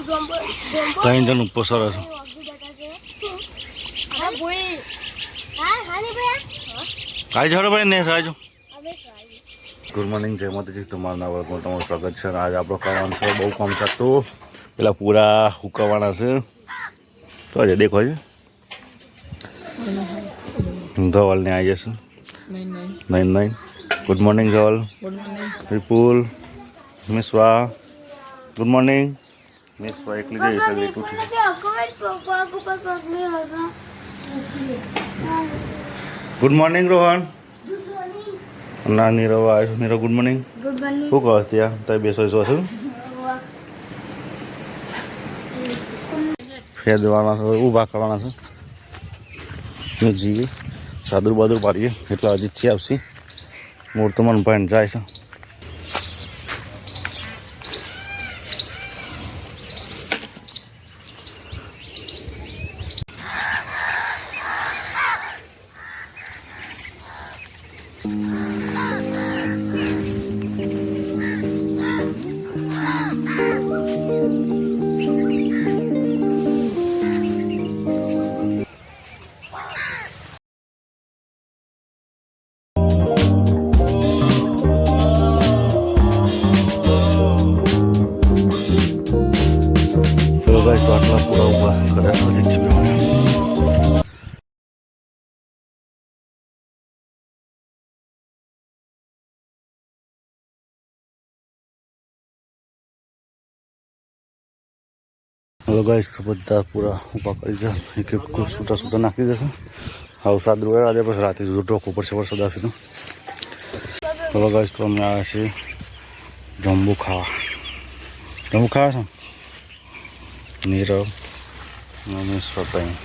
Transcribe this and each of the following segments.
ત્રણ જણ ઉપર સર કાંઈ ઝાડો ભાઈ ને સાજો ગુડ મોર્નિંગ જય માતાજી તમારા નવા વર્ગમાં તમારું સ્વાગત છે. આજે આપણો કરવાનું છે બહુ કામ થતું પેલા પૂરા હુકવવાના છે તો આજે દેખો છે ધવલને આવી જશે 9 ગુડ મોર્નિંગ ધવલ વિપુલ મિસવા ગુડ મોર્નિંગ મિસવા એકલી જઈ છે લેટ ઉઠી ગુડ મોર્નિંગ રોહન ના નીરવ આવ્યો નીરવ ગુડ મોર્નિંગ શું કહો ત્યાં તમે બેસો છું ફેર દેવાના છે ઊભા કરવાના છે જીવી સાદુર બાદુર પાડીએ એટલે હજી છે આવશે મોર તો મન ભાઈને જાય છે. guys, તો આટલા પૂરા ઊભા કદાચ વધી જ છે. હવે ગાઈસ બધા પૂરા ઊભા કરી દે એક એક છૂટા નાખી દેશે. હવે સાદરું હોય આજે પછી રાતે ઢોકવું પડશે વરસાદ આવશે તો. હવે ગાઈસ તો અમે આવ્યા છીએ જંબુ ખાવા છો નીરવ મમ્મી સ્વભાઈ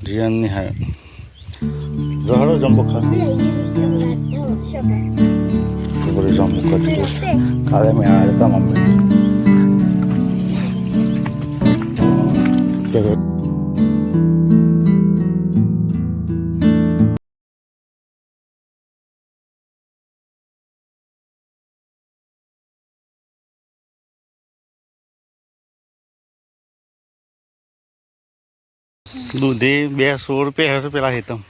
જીવન ની હા જહડો જંબુ ખાસ જંબુ ખાતું કાલે મેં આવ્યા હતા મમ્મી દૂધી 200 રૂપિયા હશે પેલા હેતમ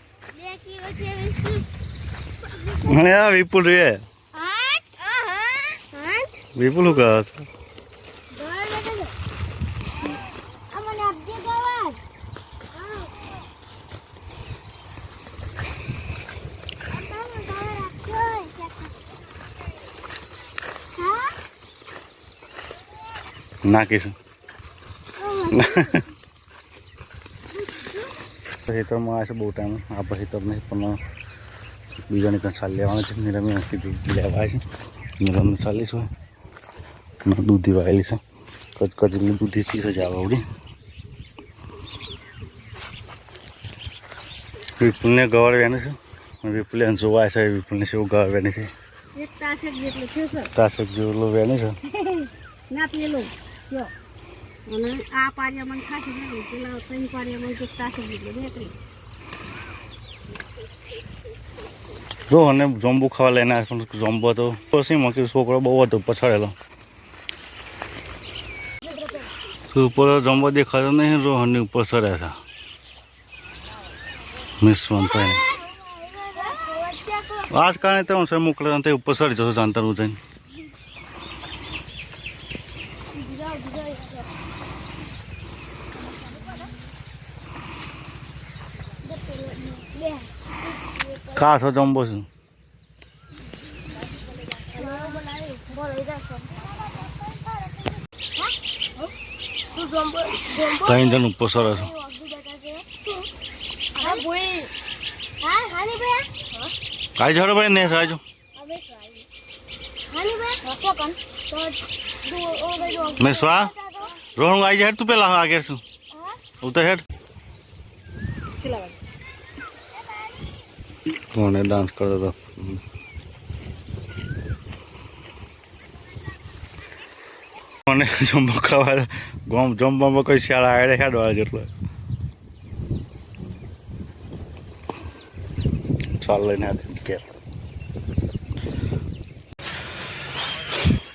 મને આ વિપુલ રે વિપુલ શું કહે નાખીશું ખેતરમાં આવે છે બહુ ટાઈમ આ ખેતર નહીં પણ બીજાની કંઈ ચાલ લેવાનું છે. નિરમે કીધું લેવા છે નિરમને ચાલીશું દૂધી વાયેલી છે કચકચની દૂધીથી જ આવડી. વિપુલને ગવાર વેની છે વિપુલે જોવાય છે વિપુલને શું ગવાર વેની છે તાસક જેવું વેની છે અને આ પારિયામાં ખાસી ને પેલા ત્રણ પારિયામાં જો તાસક એટલે બેકરી રોહનને જંબુ ખાવા લઈને આવ્યા પણ જંબુ તો પછી મકી છોકરો બહુ હતો પછાડેલો ઉપર જંબો દેખાતો નહીં રોહનની ઉપર ચડ્યા હતા મિસવંતાઈ આજ કારણે તો હું મોકલે તે ઉપર ચડી જશો જાણતા જઈને ખાસ જંબો છું ત્રણ જણ ઉપર સરસ કાંઈ ઝાડો ભાઈ ને સાજો મેં સ્વા રોહન આવી હેડ તું પેલા આગળ છું ઉતર હેડ કોને ડાન્સ કરતો હતો મને જંબો ખાવા જમવામાં કોઈ શાળા આવે હેડવા જેટલો ચાલ લઈને કે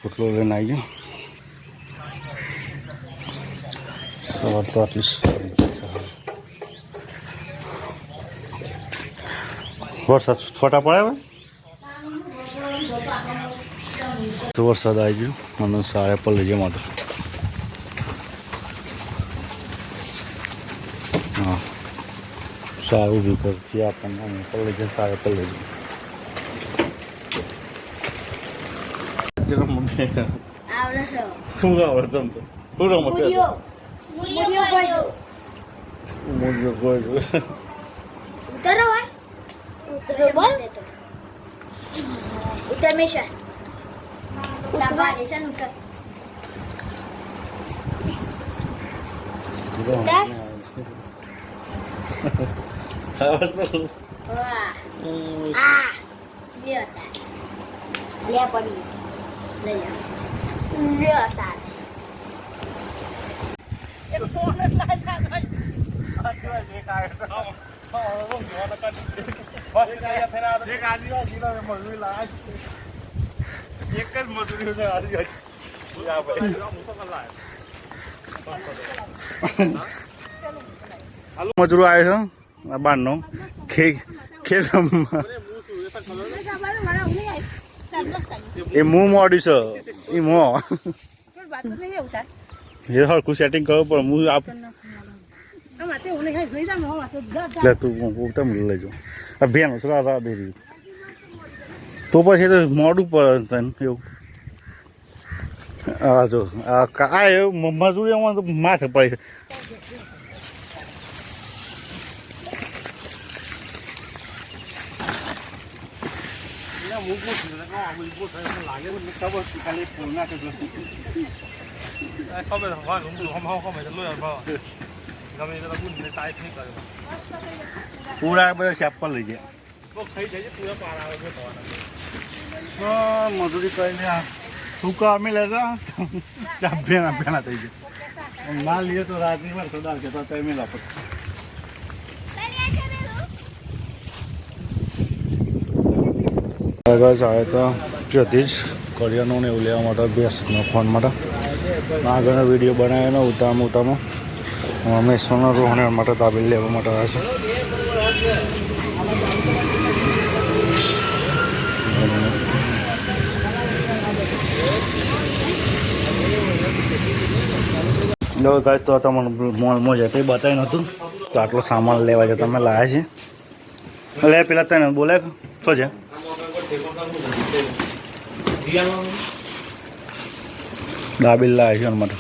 પોટલો લઈને આવી ગયો સવાર તો આટલી સારી વરસાદ છોટા પડે હવે તો વરસાદ આવી ગયો અને સારા પલ્લે જેમાં તો હા સારું બી કરશે આપણને પલ્લે છે સારા પલ્લે છે શું આવડે જમતો શું રમત મૂલ્યો ગોળ ઉતરો બોલ ઉતર મેશા ઉતર દેશન ઉતર વાહ આ લ્યો તા લે પડી લઈ જા લ્યો તા મજૂરો આવ્યો છે આ બારનો ખેત એ મું મોડ્યું છે એ મો એ હરખું સેટિંગ કરવું પડે હું આપ લે તું તમે લઈ જાઉં આ ભેનો છે રાહ દોરી તો પછી તો મોડું પડે તને એવું હા જો આ એવું મજૂરી એમાં તો માથે પડે છે પૂરા બધા ચેપલ લઈ જાય મજૂરી કરીને સૂકા અમે લેતા ભેણા ભેણા થઈ જાય ના લઈએ તો રાતની વાર સદાર કે તો મેલા પડે આવે તો જતી જ કરિયાનું ને એવું લેવા માટે બેસનો ફોન માટે આગળનો વિડીયો બનાવ્યો ઉતામાં મેસોના રોહણ માટે દાબેલી લેવા માટે આવે છે કાંઈ તો તમને મોજા કંઈ બતાવી નહોતું તો આટલો સામાન લેવા છે તમે લાવ્યા છે લે પેલા તને બોલે શું છે દાબેલી લાવે છે એના માટે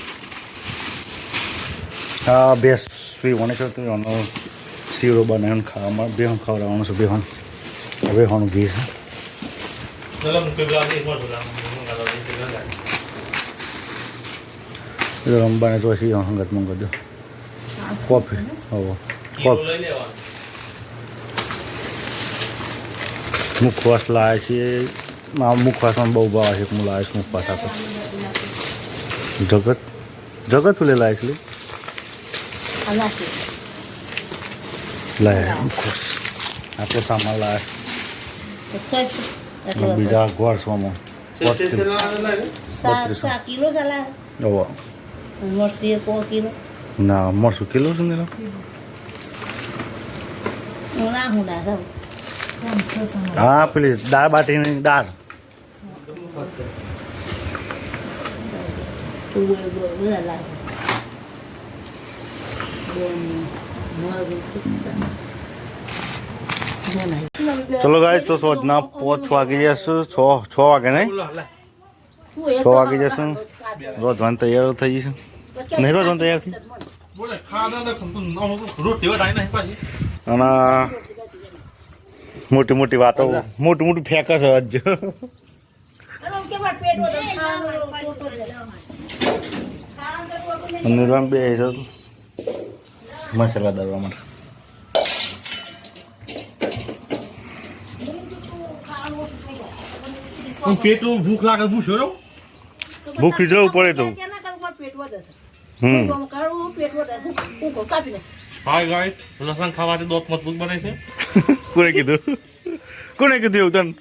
હા ભેંસ પીવાની છે તો એનો શીરો બનાવીને ખાવામાં બેહન ખવડાવવાનું છે બેહવાનું ઘી છે રમવાને તો પછી હંગત મંગત કોફી હવે કોફી મુખવાસ લાવે છે મુખવાસમાં બહુ ભાવ છે હું લાવીશ મુખવાસ આપે જગત લે લાવીશ લાવે મુખવાસ આટલો સામાન લાવે બીજા ગોળસોમાં ના મરસું કિલો છે ને હા પેલી દાળ બાટીની દાળ ચલો ગાય તો સોજના 5 વાગી જશે 6 વાગે નહીં 6 વાગી જશે રોજવાનું તૈયાર થઈ જશે નહીં રોજવાનું તૈયાર થઈ અને મોટી મોટી વાતો મોટી ફેંક છે હજ નિર્વાણ બે છે મસાલા દળવા માટે પેટનું ભૂખ લાગે પૂછો ભૂખી જવું પડે તો હાય ગાઈસ લસણ ખાવાથી દોત મજબૂત બને છે કોને કીધું એવું તને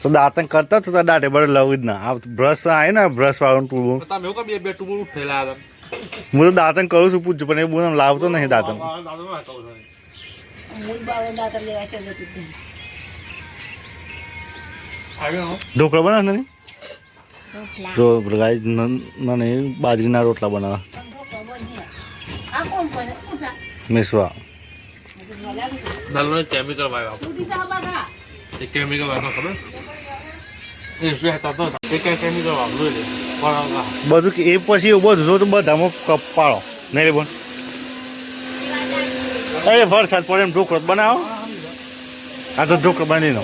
તો દાંતણ કરતા તો દાંતે બરાબર લવું જ ના આ બ્રશ આવે ને બ્રશ વાળું ટૂબું તમે એવું કે બે ટુકડું ઉઠેલા હતા હું તો દાંતણ કરું છું પૂછું પણ એ બોલ લાવતો નહીં દાંતણ ઢોકળા બનાવે ને જો ગાય નહીં બાજરીના રોટલા બનાવે મેસવા દાલનો કેમિકલ વાય એ કેમિકલ વાય ખબર એ શું હતા તો એ કઈ કેમિકલ વાપરું છે બધું એ પછી એવું બધું જો તો બધામાં કપ પાડો નહીં રે બોલ એ વરસાદ પડે એમ ઢોકળો બનાવો આ તો ઢોકળો બનાવી દો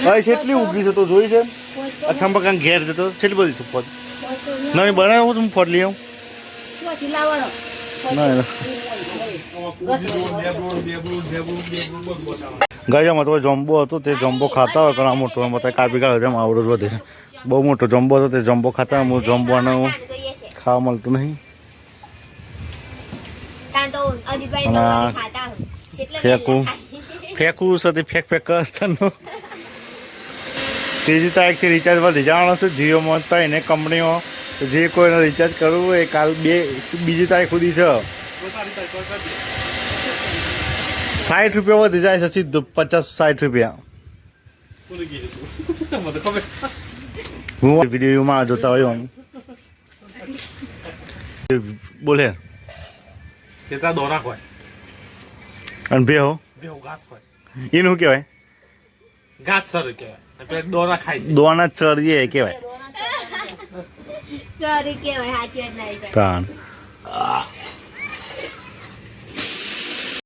હવે કેટલી ઉગી છે તો જોઈ છે અચ્છા કાંઈ ઘેર જતો કેટલી બધી છે ફોટ નહીં બનાવું છું ફોટ લઈ આવું નહીં ગાયમાં તો જમ્બો હતો તે જમ્બો ખાતા હોય ઘણા મોટો બધા કાપી કાઢે છે આવડો જ વધે છે બહુ મોટો જમ્બો હતો તે જમ્બો ખાતા હું જમ્બોનું ખાવા મળતું નહીં ફેંકવું છે તે ફેંક કરસ્તાનું ત્રીજી તારીખથી રિચાર્જ વધી જવાનો છે જીઓમાં તો એને કંપનીઓ જે કોઈને રિચાર્જ કરવું હોય કાલ બીજી તારીખ સુધી છે 60 રૂપિયા વધી જાય છે સીધું 50-60 રૂપિયા હું વિડીયોમાં જોતા હોય બોલે કેટલા દોરા હોય અને બેહો ઘાસ હોય એનું શું કહેવાય ઘાસ સર કહેવાય દોરા ખાય છે દોના ચડીએ કહેવાય ચોરી કેવાય સાચી વાત નહીં તાણ